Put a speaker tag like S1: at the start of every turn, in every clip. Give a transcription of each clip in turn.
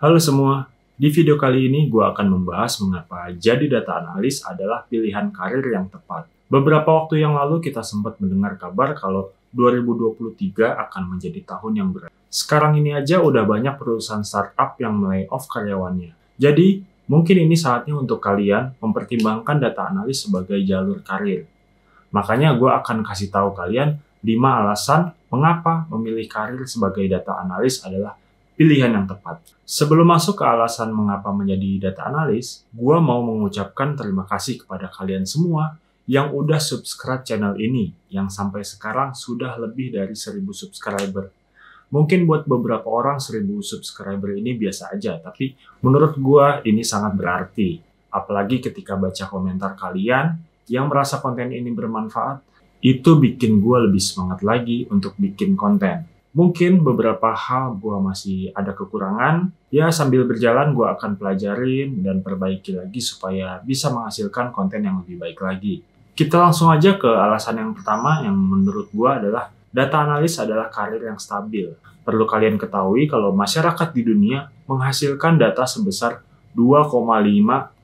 S1: Halo semua, di video kali ini gue akan membahas mengapa jadi data analis adalah pilihan karir yang tepat. Beberapa waktu yang lalu kita sempat mendengar kabar kalau 2023 akan menjadi tahun yang berat. Sekarang ini aja udah banyak perusahaan startup yang melay-off karyawannya. Jadi, mungkin ini saatnya untuk kalian mempertimbangkan data analis sebagai jalur karir. Makanya gue akan kasih tahu kalian 5 alasan mengapa memilih karir sebagai data analis adalah pilihan yang tepat. Sebelum masuk ke alasan mengapa menjadi data analis, gue mau mengucapkan terima kasih kepada kalian semua yang udah subscribe channel ini, yang sampai sekarang sudah lebih dari 1000 subscriber. Mungkin buat beberapa orang 1000 subscriber ini biasa aja, tapi menurut gue ini sangat berarti. Apalagi ketika baca komentar kalian yang merasa konten ini bermanfaat, itu bikin gue lebih semangat lagi untuk bikin konten. Mungkin beberapa hal gue masih ada kekurangan, ya sambil berjalan gue akan pelajarin dan perbaiki lagi supaya bisa menghasilkan konten yang lebih baik lagi. Kita langsung aja ke alasan yang pertama yang menurut gue adalah data analis adalah karir yang stabil. Perlu kalian ketahui kalau masyarakat di dunia menghasilkan data sebesar 2,5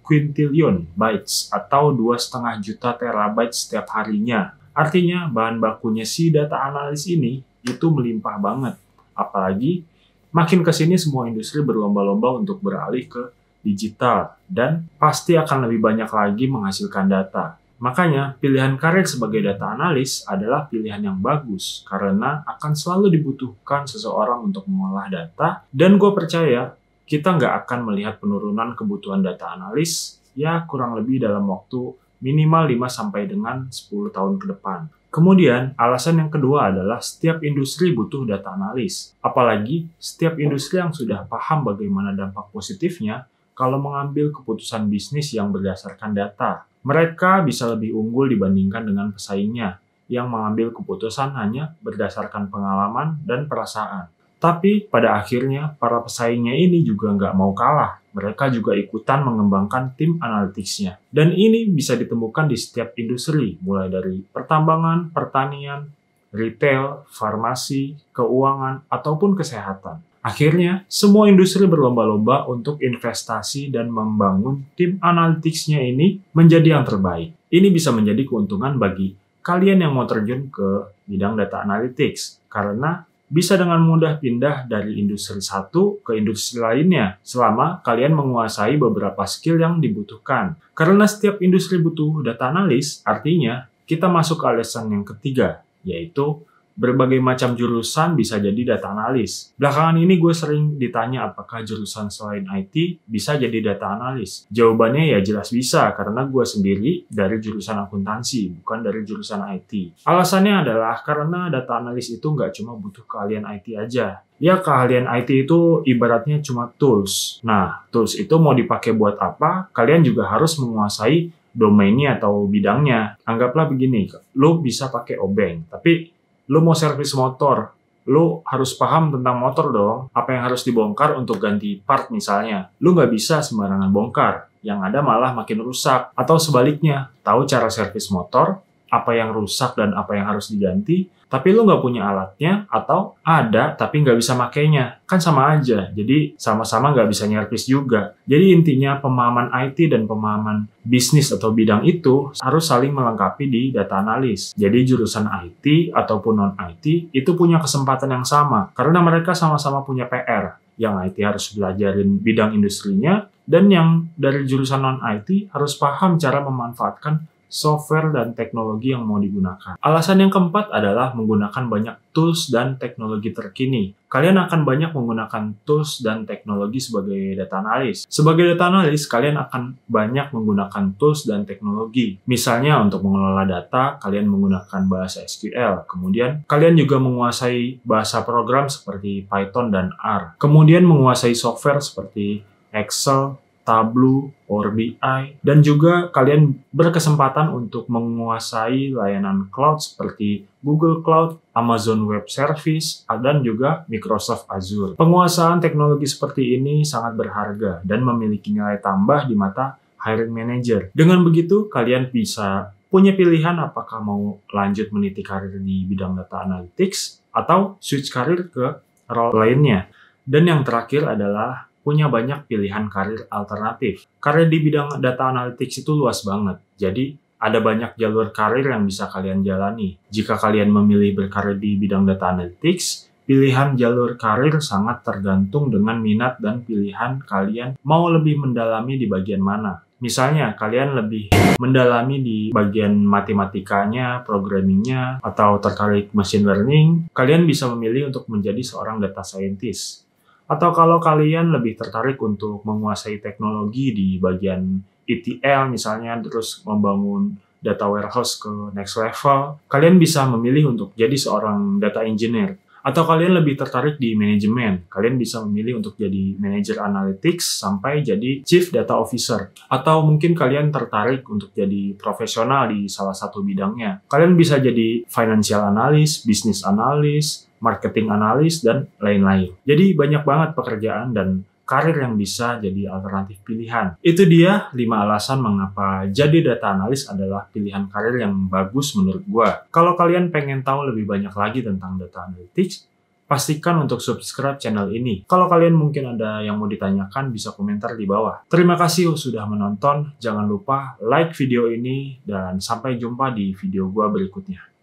S1: quintillion bytes atau 2,5 juta terabyte setiap harinya. Artinya bahan bakunya si data analis ini itu melimpah banget. Apalagi makin ke sini semua industri berlomba-lomba untuk beralih ke digital dan pasti akan lebih banyak lagi menghasilkan data. Makanya pilihan karir sebagai data analis adalah pilihan yang bagus karena akan selalu dibutuhkan seseorang untuk mengolah data, dan gue percaya kita nggak akan melihat penurunan kebutuhan data analis ya kurang lebih dalam waktu minimal 5 sampai dengan 10 tahun ke depan. Kemudian, alasan yang kedua adalah setiap industri butuh data analis. Apalagi, setiap industri yang sudah paham bagaimana dampak positifnya kalau mengambil keputusan bisnis yang berdasarkan data. Mereka bisa lebih unggul dibandingkan dengan pesaingnya yang mengambil keputusan hanya berdasarkan pengalaman dan perasaan. Tapi pada akhirnya, para pesaingnya ini juga nggak mau kalah. Mereka juga ikutan mengembangkan tim analytics-nya. Dan ini bisa ditemukan di setiap industri, mulai dari pertambangan, pertanian, retail, farmasi, keuangan, ataupun kesehatan. Akhirnya, semua industri berlomba-lomba untuk investasi dan membangun tim analytics-nya ini menjadi yang terbaik. Ini bisa menjadi keuntungan bagi kalian yang mau terjun ke bidang data analytics, karena bisa dengan mudah pindah dari industri satu ke industri lainnya selama kalian menguasai beberapa skill yang dibutuhkan. Karena setiap industri butuh data analis, artinya kita masuk ke alasan yang ketiga, yaitu berbagai macam jurusan bisa jadi data analis. Belakangan ini gue sering ditanya apakah jurusan selain IT bisa jadi data analis. Jawabannya ya jelas bisa, karena gue sendiri dari jurusan akuntansi, bukan dari jurusan IT. Alasannya adalah karena data analis itu nggak cuma butuh keahlian IT aja. Ya, keahlian IT itu ibaratnya cuma tools. Nah, tools itu mau dipakai buat apa, kalian juga harus menguasai domainnya atau bidangnya. Anggaplah begini, lo bisa pakai obeng, tapi lu mau servis motor, lu harus paham tentang motor dong. Apa yang harus dibongkar untuk ganti part misalnya. Lu nggak bisa sembarangan bongkar, yang ada malah makin rusak. Atau sebaliknya, tahu cara servis motor, apa yang rusak dan apa yang harus diganti, tapi lu nggak punya alatnya, atau ada tapi nggak bisa makainya. Kan sama aja, jadi sama-sama nggak bisa nyervis juga. Jadi intinya pemahaman IT dan pemahaman bisnis atau bidang itu harus saling melengkapi di data analis. Jadi jurusan IT ataupun non-IT itu punya kesempatan yang sama, karena mereka sama-sama punya PR. Yang IT harus belajarin bidang industrinya, dan yang dari jurusan non-IT harus paham cara memanfaatkan software dan teknologi yang mau digunakan. Alasan yang keempat adalah menggunakan banyak tools dan teknologi terkini. Kalian akan banyak menggunakan tools dan teknologi sebagai data analis. Sebagai data analis, kalian akan banyak menggunakan tools dan teknologi. Misalnya untuk mengelola data, kalian menggunakan bahasa SQL. Kemudian, kalian juga menguasai bahasa program seperti Python dan R. Kemudian menguasai software seperti Excel, Tableau, Power BI, dan juga kalian berkesempatan untuk menguasai layanan cloud seperti Google Cloud, Amazon Web Service, dan juga Microsoft Azure. Penguasaan teknologi seperti ini sangat berharga dan memiliki nilai tambah di mata hiring manager. Dengan begitu, kalian bisa punya pilihan apakah mau lanjut meniti karir di bidang data analytics atau switch karir ke role lainnya. Dan yang terakhir adalah punya banyak pilihan karir alternatif. Karir di bidang data analytics itu luas banget, jadi ada banyak jalur karir yang bisa kalian jalani. Jika kalian memilih berkarir di bidang data analytics, pilihan jalur karir sangat tergantung dengan minat dan pilihan kalian mau lebih mendalami di bagian mana. Misalnya, kalian lebih mendalami di bagian matematikanya, programmingnya, atau terkait machine learning, kalian bisa memilih untuk menjadi seorang data scientist. Atau kalau kalian lebih tertarik untuk menguasai teknologi di bagian ETL misalnya, terus membangun data warehouse ke next level, kalian bisa memilih untuk jadi seorang data engineer. Atau kalian lebih tertarik di manajemen, kalian bisa memilih untuk jadi manager analytics sampai jadi chief data officer. Atau mungkin kalian tertarik untuk jadi profesional di salah satu bidangnya. Kalian bisa jadi financial analyst, business analyst, marketing analyst, dan lain-lain. Jadi banyak banget pekerjaan dan karir yang bisa jadi alternatif pilihan. Itu dia 5 alasan mengapa jadi data analis adalah pilihan karir yang bagus menurut gua. Kalau kalian pengen tahu lebih banyak lagi tentang data analytics, pastikan untuk subscribe channel ini. Kalau kalian mungkin ada yang mau ditanyakan, bisa komentar di bawah. Terima kasih sudah menonton. Jangan lupa like video ini dan sampai jumpa di video gua berikutnya.